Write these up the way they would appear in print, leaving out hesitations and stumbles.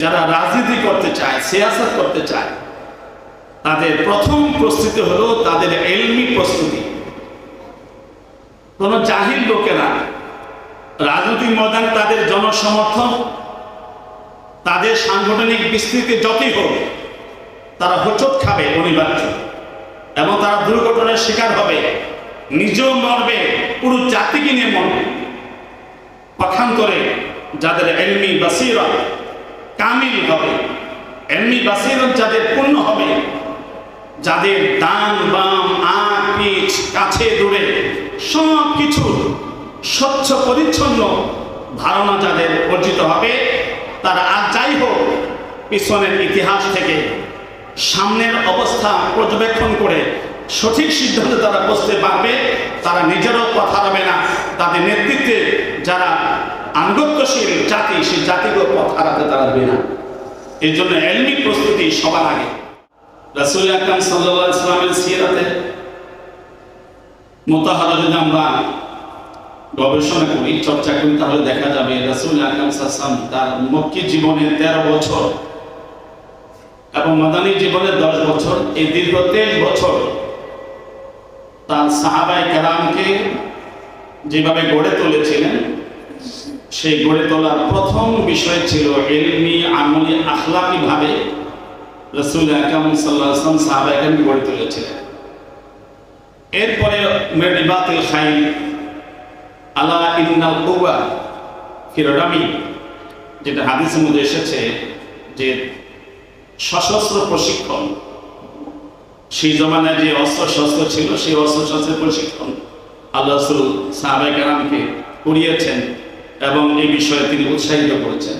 যারা রাজনীতি করতে চায়, সিয়াসত করতে চায়, তাদের প্রথম প্রস্তুতি হলো তাদের ইলমি প্রস্তুতি। কোন জাহিল লোকেরা রাজনৈতিক ময়দান তাদের জনসমর্থন, তাদের সাংগঠনিক বিস্তৃতি যতই হোক, তারা হোঁচট খাবে অনিবার্য, এবং তারা দুর্ঘটনার শিকার হবে, নিজেও মরবে, পুরো জাতিকে নিয়ে মরবে। পক্ষান্তরে যাদের ইলমি বাসীরত কামিল হবে, ইলমি বাসীরত যাদের পূর্ণ হবে, যাদের ডান বাম আগ পিছ কাছে দূরে সব কিছু স্বচ্ছ পরিচ্ছন্ন ধারণা যাদের অর্জিত হবে, তারা আর যাই হোক পিছনের ইতিহাস থেকে সামনের অবস্থা পর্যবেক্ষণ করে সঠিক সিদ্ধান্তে তারা বসতে পারবে। তারা নিজেরও কথা হবে না, তাদের নেতৃত্বে যারা আনুগত্যশীল জাতি, সেই জাতিকেও পথ হারাতে তারা দেবে না। এই জন্য ইলমি প্রস্তুতি সবার আগে। রাসূল আকরাম সাল্লাল্লাহু আলাইহি ওয়াসাল্লামের সিরাতে মুতাহারা যদি আমরা গবেষণা করি, চর্চা করি, তাহলে দেখা যাবে রাসূল আকরাম সাল্লাল্লাহু আলাইহি ওয়াসাল্লাম তার মক্কি জীবনে 13 বছর এবং মাদানী জীবনে 10 বছর, এই দীর্ঘ 23 বছর তার সাহাবায়ে কেরামকে যেভাবে গড়ে তুলেছিলেন, সেই গড়ে তোলার প্রথম বিষয় ছিল ইলমি আমলি আখলাকি ভাবে রাসূল আকরাম সাল্লাল্লাহু আলাইহি ওয়াসাল্লাম সাহাবায়ে কেরামকে গড়ে তুলেছিলেন। এরপরে মেডিবাতুল খাইল, আলা ইন্নাল কুওয়া ফির রামি, যেটা হাদিসের মধ্যে এসেছে যে সশস্ত্র প্রশিক্ষণ, সেই জমানায় যে অস্ত্র শস্ত্র ছিল, সেই অস্ত্র শস্ত্রের প্রশিক্ষণ আল্লাহ রাসূল সাহাবায়ে কেরামকে করিয়েছেন এবং এই বিষয়ে তিনি উৎসাহিত করেছেন।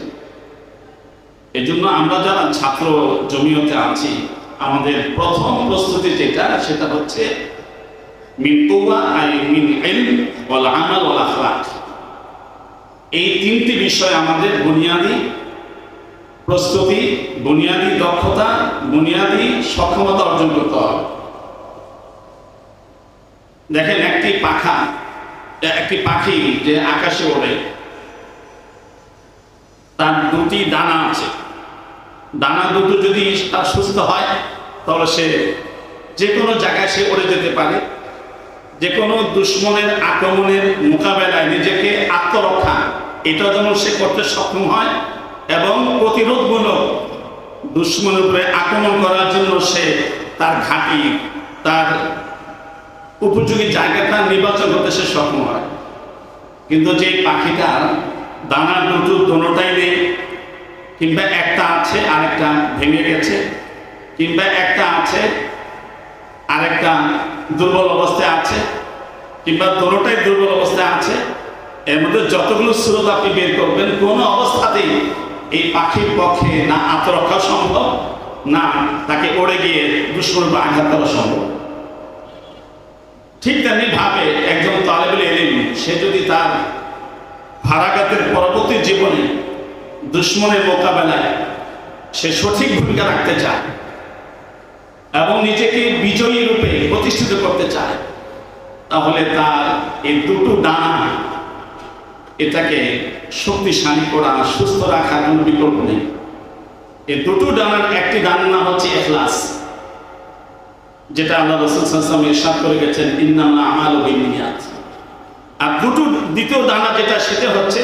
এই জন্য আমরা যারা ছাত্র জমিয়তে আছি, আমাদের প্রথম প্রস্তুতি যেটা, সেটা হচ্ছে মিন কুওয়া আই মিন ইলম ওয়াল আমাল ওয়াল আখলাক। এই তিনটি বিষয় আমাদের বুনিয়াদি প্রস্তুতি, বুনিয়াদি দক্ষতা, বুনিয়াদি সক্ষমতা অর্জন করতে হবে। দেখেন, একটি পাখি যে আকাশে ওড়ে, তার দুটি ডানা আছে। ডানা দুটো যদি তার সুস্থ হয়, তাহলে সে যে কোনো জায়গায় সে উড়ে যেতে পারে। যে কোনো দুশ্মনের আক্রমণের মোকাবেলায় নিজেকে আত্মরক্ষা, এটা যেন সে করতে সক্ষম হয়, এবং প্রতিরোধমূলক দুশ্মনের উপরে আক্রমণ করার জন্য সে তার ঘাঁটি, তার উপযোগী জায়গাটা নির্বাচন করতে সে সক্ষম হয়। কিন্তু যে পাখিটার দানার দুটো দোনোটাই নেই, কিংবা একটা আছে আরেকটা ভেঙে গেছে, কিংবা একটা আছে আরেকটা দুর্বল অবস্থায় আছে, কিংবা দোনোটাই দুর্বল অবস্থায় আছে, এর মধ্যে যতগুলো স্রোত আপনি বের করবেন, কোনো অবস্থাতেই এই পাখির পক্ষে না আত্মরক্ষা সম্ভব, না তাকে উড়ে গিয়ে দুশ্মনের আঘাত করা সম্ভব। ঠিক তেমনি ভাবে একজন তালেবুল ইলম, সে যদি তার ভাড়াগাতের পরবর্তী জীবনে দুশ্মনের মোকাবেলায় সে সঠিক ভূমিকা রাখতে চায় এবং নিজেকে বিজয়ী রূপে প্রতিষ্ঠিত করতে চায়, তাহলে তার এই দুটো ডানা, এটাকে শক্তিশালী করা, সুস্থ রাখার কোনো বিকল্প নেই। এই দুটো ডানার একটি ডানার নাম হচ্ছে ইখলাস, যেটা আল্লাহ রাসূল সাল্লাল্লাহু আলাইহি ওয়াসাল্লাম ইরশাদ করে গেছেন, ইন্নামাল আমালু বিন্নিয়াত। আর দ্বিতীয় ডানা যেটা, সেটা হচ্ছে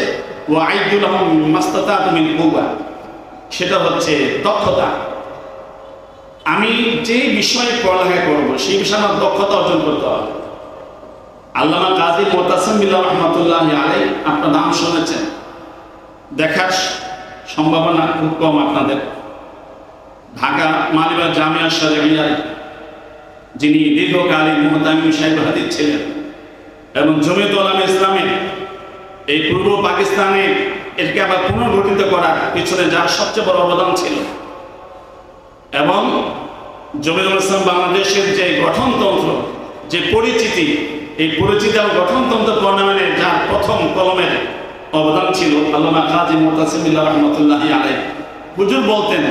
ওয়াইদু লাহুম মাস্তাতাতু মিন কুওয়া, সেটা হচ্ছে দক্ষতা। আমি যে বিষয়ে পড়ালেখা করব, সেই বিষয়ে আমার দক্ষতা অর্জন করতে হবে। আল্লামা কাজী মুতাসিম বিল্লাহ রাহমাতুল্লাহি আলাইহি, আপনার নাম শুনেছেন, দেখার সম্ভাবনা খুব কম আপনাদের। ঢাকা মালিবা জামিয়া শরীয়্যিয়ায় যিনি দীর্ঘকালীন মুহতামিম সাহেব হাদিস ছিলেন, এবং জমিয়ত উলামা ইসলামের এই পূর্ব পাকিস্তানে এটাকে আবার পুনর্গঠিত করার পিছনে যার সবচেয়ে বড় অবদান ছিল, এবং জমিয়ত উলামা ইসলাম বাংলাদেশের যে গঠনতন্ত্র, যে পরিচিতি, এই পরিচিতি ও গঠনতন্ত্র প্রণয়নের যার প্রথম কলমের অবদান ছিল আল্লামা কাজী মুতাসিম বিল্লাহ রাহমাতুল্লাহি আলাইহি। হুজুর বলতেন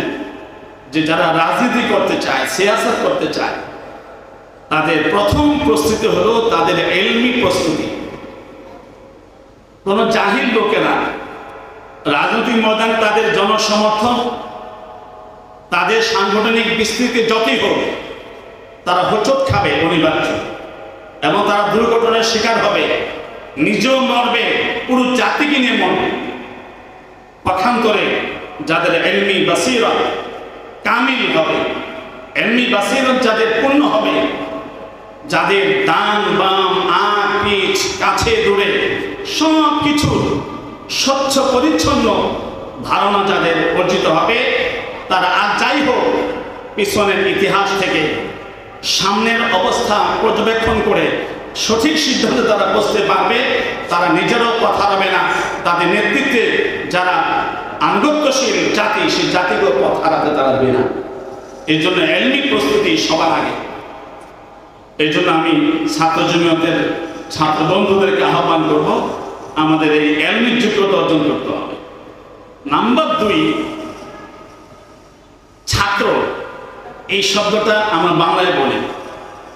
যে যারা রাজনীতি করতে চায়, সিয়াসত করতে চায়, তাদের প্রথম প্রস্তুতি হলো তাদের ইলমি প্রস্তুতি। কোন জাহিল লোকেরা রাজনৈতিক ময়দানে তাদের জনসমর্থন, তাদের সাংগঠনিক বিস্তৃতি যতই হোক, তারা হোঁচট খাবে অনিবার্য, এবং তারা দুর্ঘটনার শিকার হবে, নিজেও মরবে, পুরো জাতিকে নিয়ে মরবে। পক্ষান্তরে যাদের ইলমি বাসীরত কামিল হবে, ইলমি বাসীরত যাদের পূর্ণ হবে, যাদের ডান বাম আগ পিছ কাছে দূরে সব কিছু স্বচ্ছ পরিচ্ছন্ন ধারণা যাদের অর্জিত হবে, তারা আর যাই হোক পিছনের ইতিহাস থেকে সামনের অবস্থা পর্যবেক্ষণ করে সঠিক সিদ্ধান্তে তারা বসতে পারবে। তারা নিজেরও কথা হবে না, তাদের নেতৃত্বে যারা আনুগত্যশীল জাতি, সেই জাতিকেও পথ হারাতে তারা দেবে না। এই জন্য ইলমি প্রস্তুতি সবার আগে। এই জন্য আমি ছাত্র জমিয়তের ছাত্র বন্ধুদেরকে আহ্বান করব, আমাদের এই ইলমি যোগ্যতা অর্জন করতে হবে। নাম্বার 2, ছাত্র এই শব্দটা আমরা বাংলায় বলি,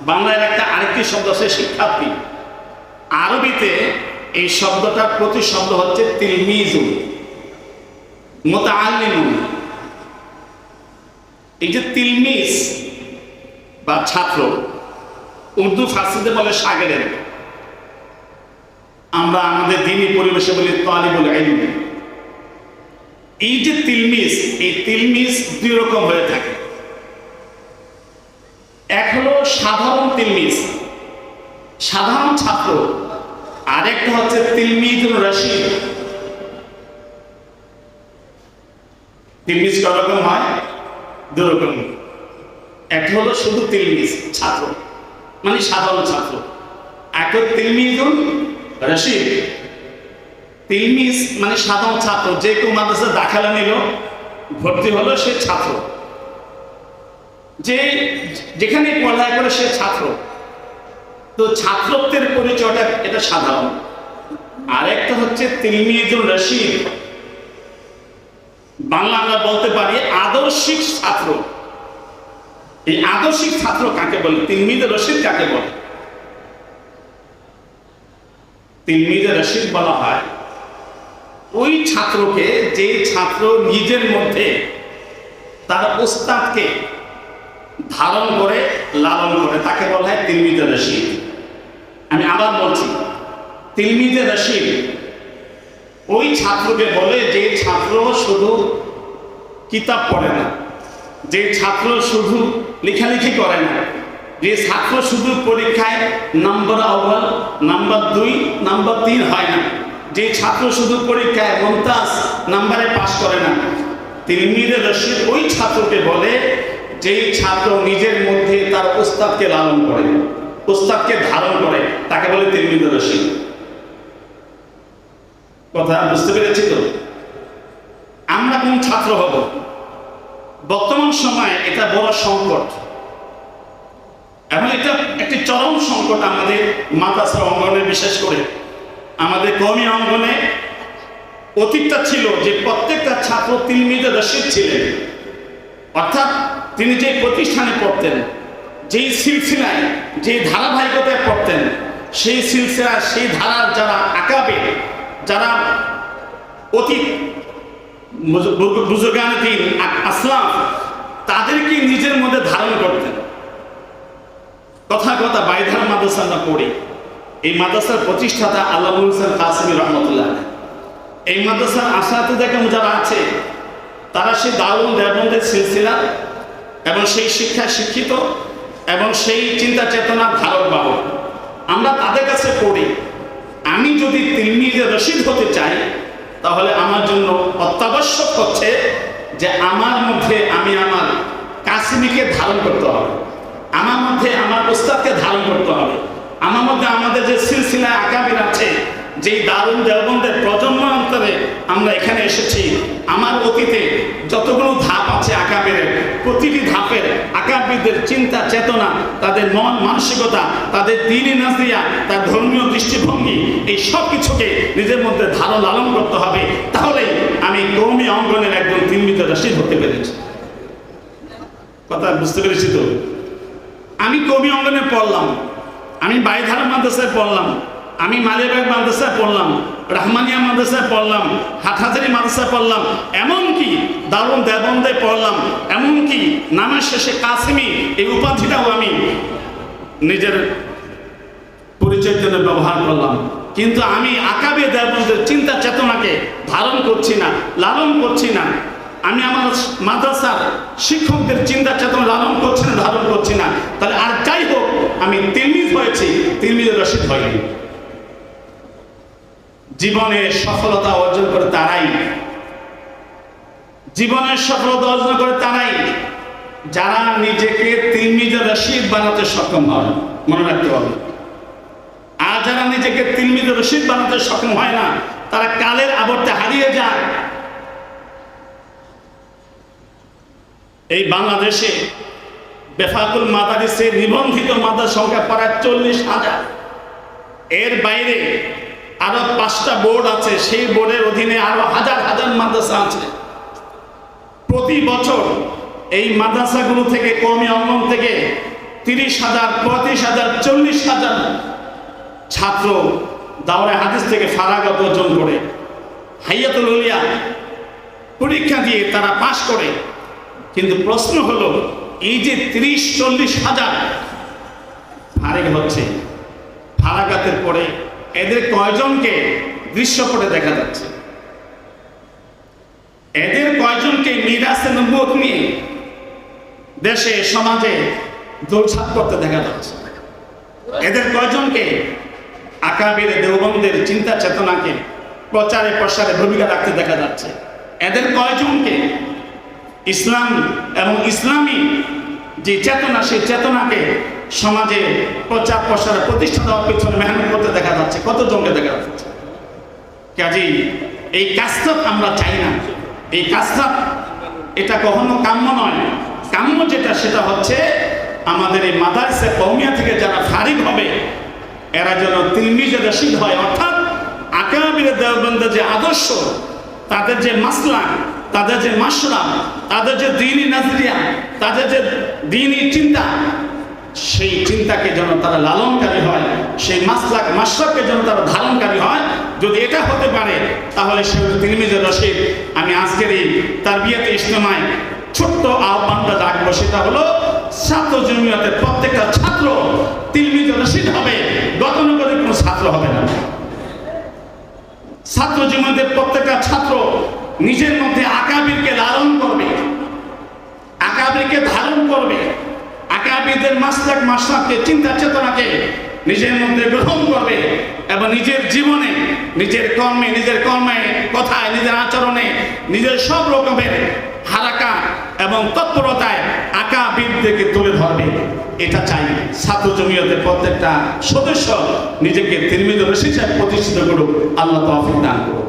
বাংলায় একটা আরেকটি শব্দ আছে শিক্ষার্থী। আরবিতে এই শব্দটার প্রতি শব্দ হচ্ছে তিলমিজুন, মুতাআল্লিমুন। এই যে তিলমিজ বা ছাত্র, উর্দু ফার্সিতে বলে শাগির্দ, আমরা আমাদের দ্বীনি পরিবেশে বলি তালিবুল ইলম। এই যে তিলমিজ, এই তিলমিজ 2 রকম হয়ে থাকে। এক হলো সাধারণ তিলমিজ, সাধারণ ছাত্র, আর একটা হচ্ছে তিলমিজুল রশিদ। তিলমিজ কয় রকম হয়? 2 রকম। একটা হলো শুধু তিলমিজ ছাত্র, মানে সাধারণ ছাত্র। এক হলো তিলমিজুল রশিদ। তিলমিজ মানে সাধারণ ছাত্র, যে কেউ মাদ্রাসা দাখিলা নিল, ভর্তি হলো, সে ছাত্র, যে যেখানে পড়ালেখা করে সে ছাত্র। তো ছাত্রত্বের পরিচয়টা এটা সাধারণ। আরেকটা হচ্ছে তিলমিজুল রশিদ, বাংলা আমরা বলতে পারি আদর্শিক ছাত্র। এই আদর্শিক ছাত্র কাকে বলে? তিলমিজুল রশিদ কাকে বলে? তিলমিজুল রশিদ বলা হয় ওই ছাত্রকে, যে ছাত্র নিজের মধ্যে তার উস্তাদকে ধারণ করে লালন করে, তাকে বলা হয় তিলমিজে রশিদ। আমি আবার বলছি, তিলমিজে রশিদ ওই ছাত্রকে বলে যে ছাত্র শুধু কিতাব পড়ে না, যে ছাত্র শুধু লেখালেখি করে না, যে ছাত্র শুধু পরীক্ষায় নাম্বার আউয়াল, নাম্বার 2, নাম্বার 3 হয় না, যে ছাত্র শুধু পরীক্ষায় মুমতাজ নাম্বারে পাস করে না। তিলমিজে রশিদ ওই ছাত্রকে বলে যে ছাত্র নিজের মধ্যে তার উস্তাদকে লালন করে, উস্তাদকে ধারণ করে, তাকে বলে তিলমিজে রশিদ। কথা বুঝতে পেরেছি তো? আমরা কোন ছাত্র হব? বর্তমান সময়ে এটা বড় সংকট, এবং এটা একটি চরম সংকট আমাদের মাদ্রাসা অঙ্গনে, বিশেষ করে আমাদের কওমি অঙ্গনে। অতীতটা ছিল যে প্রত্যেকটা ছাত্র তিলমিজে রশিদ ছিলেন, অর্থাৎ তিনি যে প্রতিষ্ঠানে পড়তেন, যেই সিলসিলায়, যে ধারাবাহিকতায় পড়তেন, সেই সিলসিলা, সেই ধারার যারা আকাবির, যারা অতীত বুজুর্গান দ্বীন আসলাফ, তাদেরকে নিজের মধ্যে ধারণ করতেন। কথা কথা বাইধার মাদ্রাসা আমরা পড়ি, এই মাদ্রাসার প্রতিষ্ঠাতা আল্লামা হোসেন কাসেমী রহমতুল্লাহ। এই মাদ্রাসার আসাতিদাগণ যারা আছে, তারা সেই দারুল দেওবন্দের সিলসিলা এবং সেই শিক্ষায় শিক্ষিত এবং সেই চিন্তা চেতনার ধারক বাহক। আমরা তাদের কাছে পড়ি। আমি যদি তিলমিজে রশিদ হতে চাই, তাহলে আমার জন্য অত্যাবশ্যক হচ্ছে যে আমার মধ্যে আমি আমার কাসেমীকে ধারণ করতে হবে, আমার মধ্যে আমার উস্তাদকে ধারণ করতে হবে, আমার মধ্যে আমাদের যে সিলসিলা আকাবির আছে, যেই দারুল দেওবন্দের প্রজন্মান্তরে আমরা এখানে এসেছি, আমার অতীতে যতগুলো ধাপ আছে আকাবিরের, প্রতিটি ধাপের আকাবিরদের চিন্তা চেতনা, তাদের মন মানসিকতা, তাদের দ্বীনি নাজরিয়া, তার ধর্মীয় দৃষ্টিভঙ্গি, এই সব কিছুকে নিজের মধ্যে ধারণ লালন করতে হবে। তাহলেই আমি কওমি অঙ্গনের একজন তিলমিজে রশিদ হতে পেরেছি। কথা বুঝতে পেরেছি তো? আমি কওমি অঙ্গনে পড়লাম, আমি বাইধারা মাদ্রাসায় পড়লাম, আমি মালিবাগ মাদ্রাসায় পড়লাম, রাহমানিয়া মাদ্রাসায় পড়লাম, হাটহাজারী মাদ্রাসায় পড়লাম, এমনকি দারুন দেবন্দায় পড়লাম, এমনকি নামের শেষে কাসেমি এই উপাধিটাও আমি নিজের পরিচয়ের জন্য ব্যবহার করলাম। কিন্তু আমি আকাবে দেবন্দের চিন্তা চেতনাকে ধারণ করছি না, লালন করছি না। আমি আমার মাদ্রাসার শিক্ষকদের চিন্তা চেতনা লালন করছি না, ধারণ করছি না। তাহলে আর যাই হোক, আমি তিলমিজ হয়েছি, তিলমিজের রশিদ হয়নি। জীবনে সফলতা অর্জন করে তারাই, জীবনের সফলতা অর্জন করে তারাই যারা নিজেকে তিলমিজের রশিদ বানাতে সক্ষম হয়, মনে রাখতে হবে। আর যারা নিজেকে তিলমিজের রশিদ বানাতে সক্ষম হয় না, তারা কালের আবর্তে হারিয়ে যায়। এই বাংলাদেশে বেফাকুল মাদারিসে নিবন্ধিত মাদ্রাসার সংখ্যা প্রায় 40,000। এর বাইরে আরো 5টা বোর্ড আছে, সেই বোর্ডের অধীনে আরো হাজার হাজার মাদ্রাসা আছে। প্রতি বছর এই মাদ্রাসাগুলো থেকে, কওমি অঙ্গন থেকে 30,000, 35,000, 40,000 ছাত্র দাওরায়ে হাদিস থেকে ফারাগত অর্জন করে, হাইয়াতুল উলিয়া পরীক্ষা দিয়ে তারা পাশ করে। কিন্তু প্রশ্ন হলো, এই যে 30-40,000 ফারেক হচ্ছে, ফারাগাতের পরে এদের কয়জনকে দৃশ্যপটে দেখা যাচ্ছে? এদের কয়জনকে মিরাসে নবুয়ত নিয়ে দেশে সমাজে দৌড়ঝাঁপ করতে দেখা যাচ্ছে? এদের কয়জনকে আকাবির দেওবন্দের চিন্তা চেতনাকে প্রচারে প্রসারে ভূমিকা রাখতে দেখা যাচ্ছে? এদের কয়জনকে ইসলাম এবং ইসলামী যে চেতনা, সেই চেতনাকে সমাজে প্রচার প্রসারে প্রতিষ্ঠা দেওয়ার পিছনে মেহনত করতে দেখা যাচ্ছে? কতজনকে দেখা যাচ্ছে? কাজেই এই কাজটা আমরা চাই না। এই কাজটা এটা কখনো কাম্য নয়। কাম্য যেটা, সেটা হচ্ছে আমাদের এই মাদ্রাসা কওমিয়া থেকে যারা ফারিগ হবে, এরা যেন তিলমিজে রশিদ হয়। অর্থাৎ আকাবির দেওবন্দের যে আদর্শ, তাদের যে মাসলাক, তাদের যে মাশরাব, তাদের যে দ্বীনি নাজরিয়া, তাদের যে দ্বীনি চিন্তা, সেই চিন্তাকে যেন তারা লালনকারী হয়, সেই মাসলাক মাশরাবকে যেন তারা ধারণকারী হয়। যদি এটা হতে পারে, তাহলে সে তিলমিজে রশিদ। আমি আজকের এই তারবিয়াতে ইজতেমায় ছোট্ট আহ্বানটা রাখবো, সেটা হলো ছাত্র জমিয়তের প্রত্যেকটা ছাত্র তিলমিজে রশিদ হবে, গতানুগতিক কোনো ছাত্র হবে না। ছাত্র জমিয়তের প্রত্যেকটা ছাত্র নিজের মধ্যে আকাবিরকে লালন করবে, আকাবিরকে ধারণ করবে, আকাবিরদের মাসলাক মাশরাবকে, চিন্তা চেতনাকে নিজের মধ্যে গ্রহণ করবে এবং নিজের জীবনে, নিজের কর্মে, কথায়, নিজের আচরণে, নিজের সব রকমের হারাকা এবং তৎপরতায় আকাবিরদেরকে তুলে ধরবে। এটা চাই ছাত্র জমিয়তের প্রত্যেকটা সদস্য নিজেকে তিলমিজে রশিদ হিসেবে প্রতিষ্ঠিত করুক। আল্লাহ তৌফিক দান করুক।